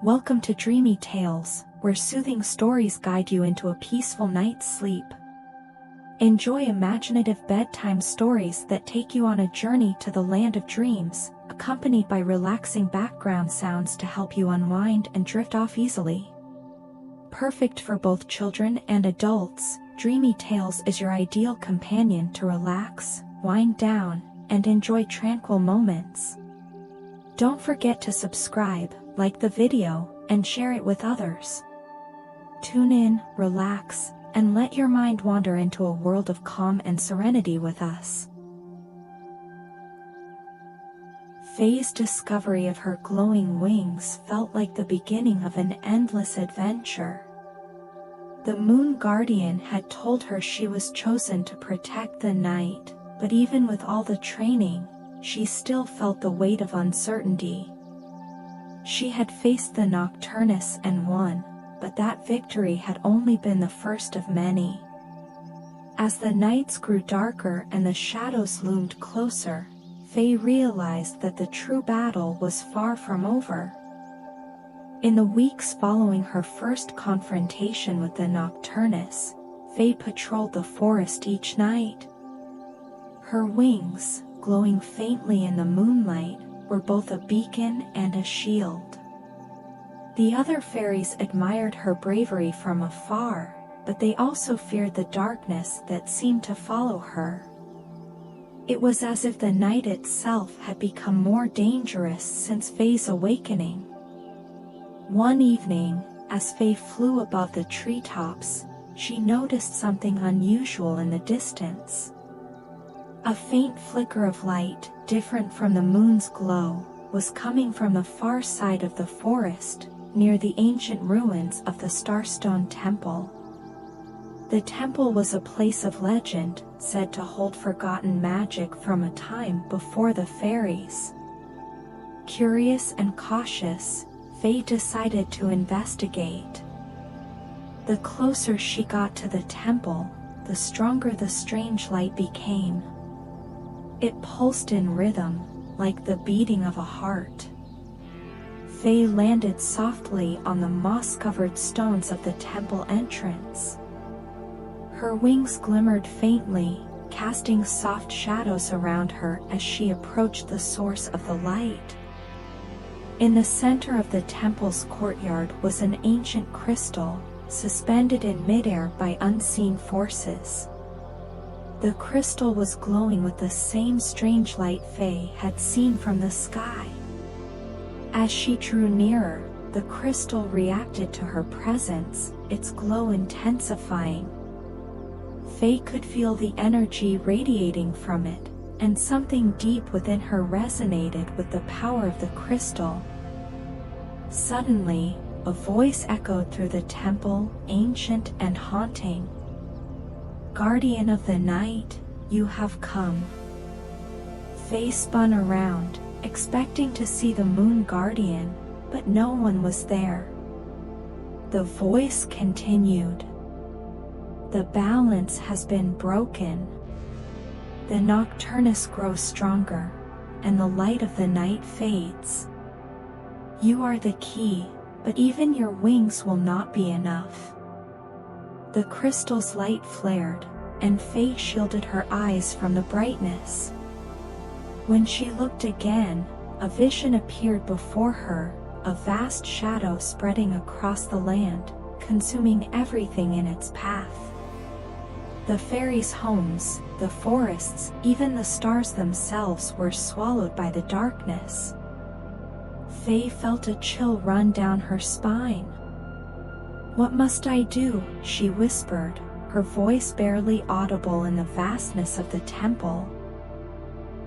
Welcome to Dreamy Tales, where soothing stories guide you into a peaceful night's sleep. Enjoy imaginative bedtime stories that take you on a journey to the land of dreams, accompanied by relaxing background sounds to help you unwind and drift off easily. Perfect for both children and adults, Dreamy Tales is your ideal companion to relax, wind down, and enjoy tranquil moments. Don't forget to subscribe, like the video, and share it with others. Tune in, relax, and let your mind wander into a world of calm and serenity with us. Faye's discovery of her glowing wings felt like the beginning of an endless adventure. The Moon Guardian had told her she was chosen to protect the night, but even with all the training, she still felt the weight of uncertainty. She had faced the Nocturnus and won, but that victory had only been the first of many. As the nights grew darker and the shadows loomed closer, Faye realized that the true battle was far from over. In the weeks following her first confrontation with the Nocturnus, Faye patrolled the forest each night. Her wings, glowing faintly in the moonlight, were both a beacon and a shield. The other fairies admired her bravery from afar, but they also feared the darkness that seemed to follow her. It was as if the night itself had become more dangerous since Faye's awakening. One evening, as Faye flew above the treetops, she noticed something unusual in the distance. A faint flicker of light, different from the moon's glow, was coming from the far side of the forest, near the ancient ruins of the Starstone temple. The temple was a place of legend, said to hold forgotten magic from a time before the fairies. Curious and cautious, Faye decided to investigate. The closer she got to the temple, the stronger the strange light became. It pulsed in rhythm, like the beating of a heart. Faye landed softly on the moss-covered stones of the temple entrance. Her wings glimmered faintly, casting soft shadows around her as she approached the source of the light. In the center of the temple's courtyard was an ancient crystal, suspended in midair by unseen forces. The crystal was glowing with the same strange light Faye had seen from the sky. As she drew nearer, the crystal reacted to her presence, its glow intensifying. Faye could feel the energy radiating from it, and something deep within her resonated with the power of the crystal. Suddenly, a voice echoed through the temple, ancient and haunting. "Guardian of the night, you have come." Faye spun around, expecting to see the Moon Guardian, but no one was there. The voice continued. "The balance has been broken. The Nocturnus grows stronger, and the light of the night fades. You are the key, but even your wings will not be enough." The crystal's light flared, and Faye shielded her eyes from the brightness. When she looked again, a vision appeared before her, a vast shadow spreading across the land, consuming everything in its path. The fairies' homes, the forests, even the stars themselves were swallowed by the darkness. Faye felt a chill run down her spine. "What must I do?" she whispered, her voice barely audible in the vastness of the temple.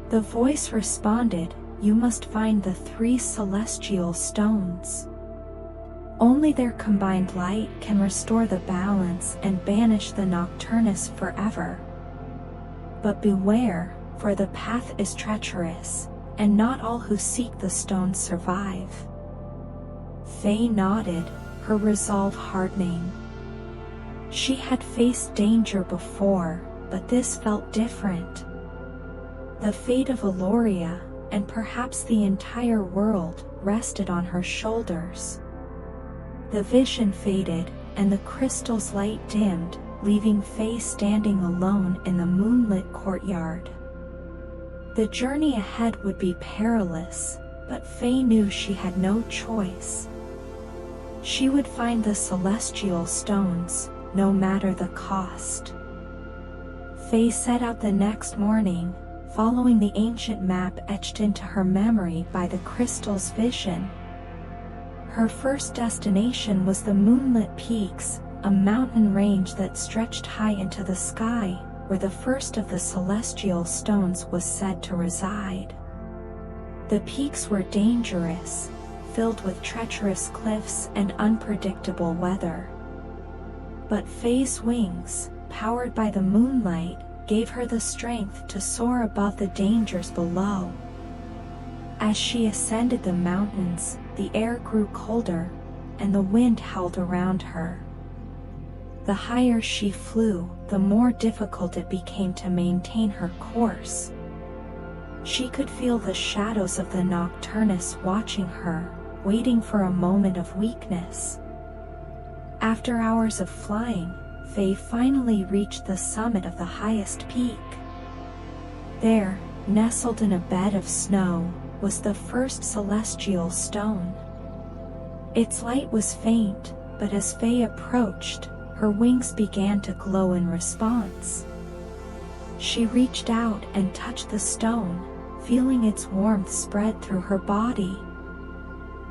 The voice responded, "You must find the 3 celestial stones. Only their combined light can restore the balance and banish the Nocturnus forever. But beware, for the path is treacherous, and not all who seek the stones survive." Faye nodded, her resolve hardening. She had faced danger before, but this felt different. The fate of Aloria, and perhaps the entire world, rested on her shoulders. The vision faded, and the crystal's light dimmed, leaving Faye standing alone in the moonlit courtyard. The journey ahead would be perilous, but Faye knew she had no choice. She would find the celestial stones, no matter the cost. Faye set out the next morning, following the ancient map etched into her memory by the crystal's vision. Her first destination was the Moonlit Peaks, a mountain range that stretched high into the sky, where the first of the celestial stones was said to reside. The peaks were dangerous, filled with treacherous cliffs and unpredictable weather. But Faye's wings, powered by the moonlight, gave her the strength to soar above the dangers below. As she ascended the mountains, the air grew colder, and the wind howled around her. The higher she flew, the more difficult it became to maintain her course. She could feel the shadows of the Nocturnus watching her, waiting for a moment of weakness. After hours of flying, Faye finally reached the summit of the highest peak. There, nestled in a bed of snow, was the first celestial stone. Its light was faint, but as Faye approached, her wings began to glow in response. She reached out and touched the stone, feeling its warmth spread through her body.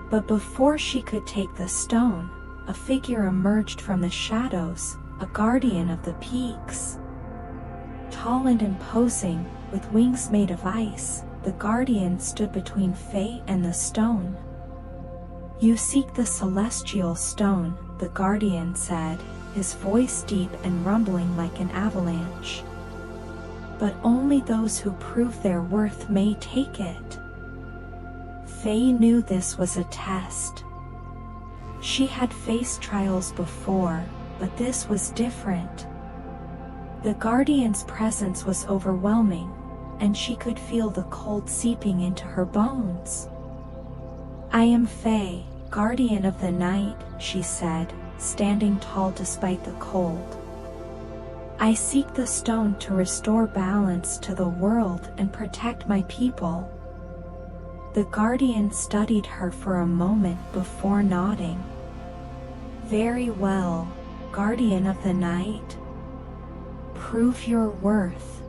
But before she could take the stone, a figure emerged from the shadows, a guardian of the peaks. Tall and imposing, with wings made of ice, the guardian stood between Faye and the stone. "You seek the celestial stone," the guardian said, his voice deep and rumbling like an avalanche. "But only those who prove their worth may take it." Faye knew this was a test. She had faced trials before, but this was different. The guardian's presence was overwhelming, and she could feel the cold seeping into her bones. "I am Faye, guardian of the night," she said, standing tall despite the cold. "I seek the stone to restore balance to the world and protect my people." The guardian studied her for a moment before nodding. "Very well, guardian of the night. Prove your worth."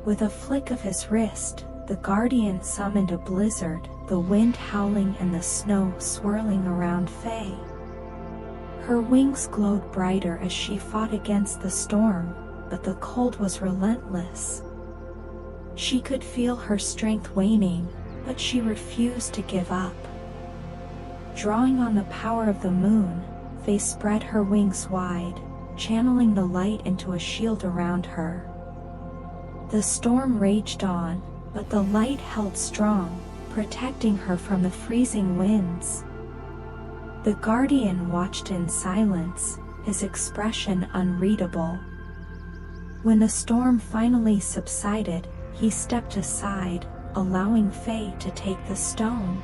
With a flick of his wrist, the guardian summoned a blizzard, the wind howling and the snow swirling around Faye. Her wings glowed brighter as she fought against the storm, but the cold was relentless. She could feel her strength waning, but she refused to give up. Drawing on the power of the moon, Faye spread her wings wide, channeling the light into a shield around her. The storm raged on, but the light held strong, protecting her from the freezing winds. The guardian watched in silence, his expression unreadable. When the storm finally subsided, he stepped aside, allowing Faye to take the stone.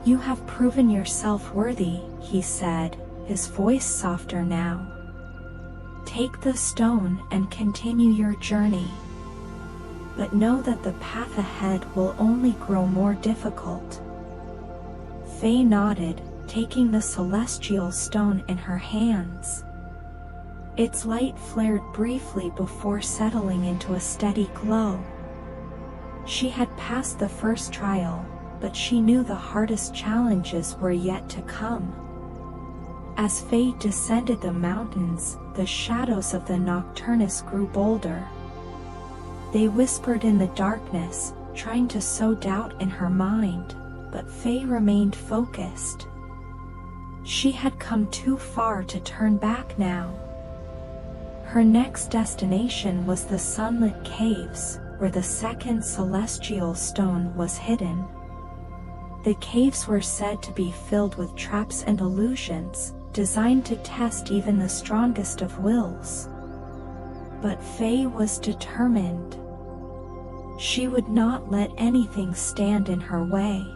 "You have proven yourself worthy," he said, his voice softer now. "Take the stone and continue your journey. But know that the path ahead will only grow more difficult." Faye nodded, taking the celestial stone in her hands. Its light flared briefly before settling into a steady glow. She had passed the first trial, but she knew the hardest challenges were yet to come. As Faye descended the mountains, the shadows of the Nocturnus grew bolder. They whispered in the darkness, trying to sow doubt in her mind, but Faye remained focused. She had come too far to turn back now. Her next destination was the sunlit caves, where the second celestial stone was hidden. The caves were said to be filled with traps and illusions, designed to test even the strongest of wills. But Faye was determined. She would not let anything stand in her way.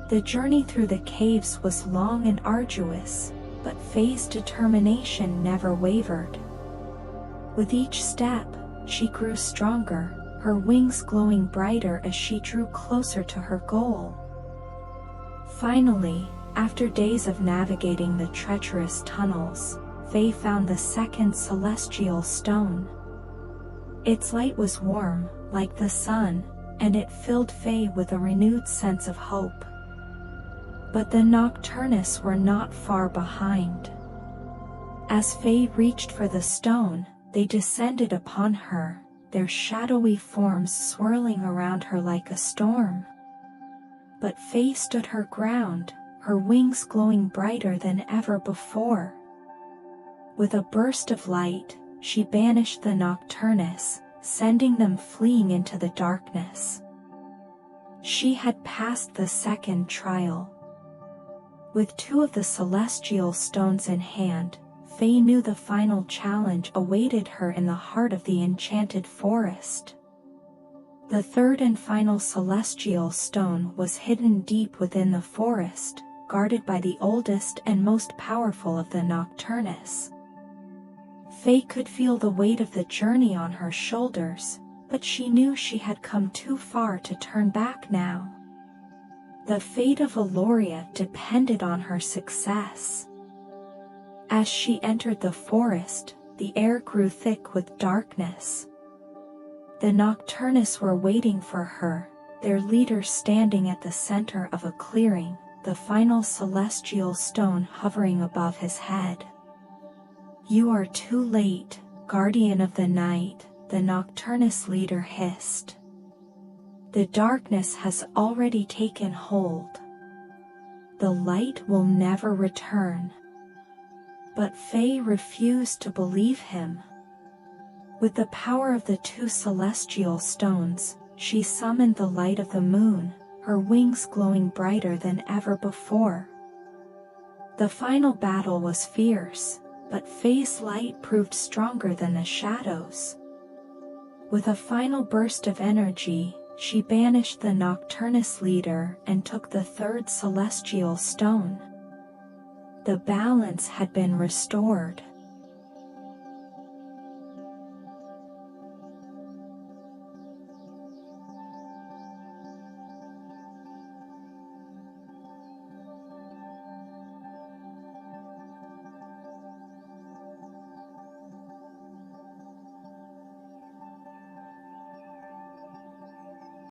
The journey through the caves was long and arduous, but Faye's determination never wavered. With each step, she grew stronger, her wings glowing brighter as she drew closer to her goal. Finally, after days of navigating the treacherous tunnels, Faye found the second celestial stone. Its light was warm, like the sun, and it filled Faye with a renewed sense of hope. But the Nocturnus were not far behind. As Faye reached for the stone, they descended upon her, their shadowy forms swirling around her like a storm. But Faye stood her ground, her wings glowing brighter than ever before. With a burst of light, she banished the Nocturnus, sending them fleeing into the darkness. She had passed the second trial. With two of the celestial stones in hand, Faye knew the final challenge awaited her in the heart of the enchanted forest. The third and final celestial stone was hidden deep within the forest, guarded by the oldest and most powerful of the Nocturnus. Faye could feel the weight of the journey on her shoulders, but she knew she had come too far to turn back now. The fate of Eloria depended on her success. As she entered the forest, the air grew thick with darkness. The Nocturnus were waiting for her, their leader standing at the center of a clearing, the final celestial stone hovering above his head. "You are too late, guardian of the night," the Nocturnus leader hissed. "The darkness has already taken hold. The light will never return." But Faye refused to believe him. With the power of the two celestial stones, she summoned the light of the moon, her wings glowing brighter than ever before. The final battle was fierce, but Faye's light proved stronger than the shadows. With a final burst of energy, she banished the Nocturnus leader and took the third celestial stone. The balance had been restored.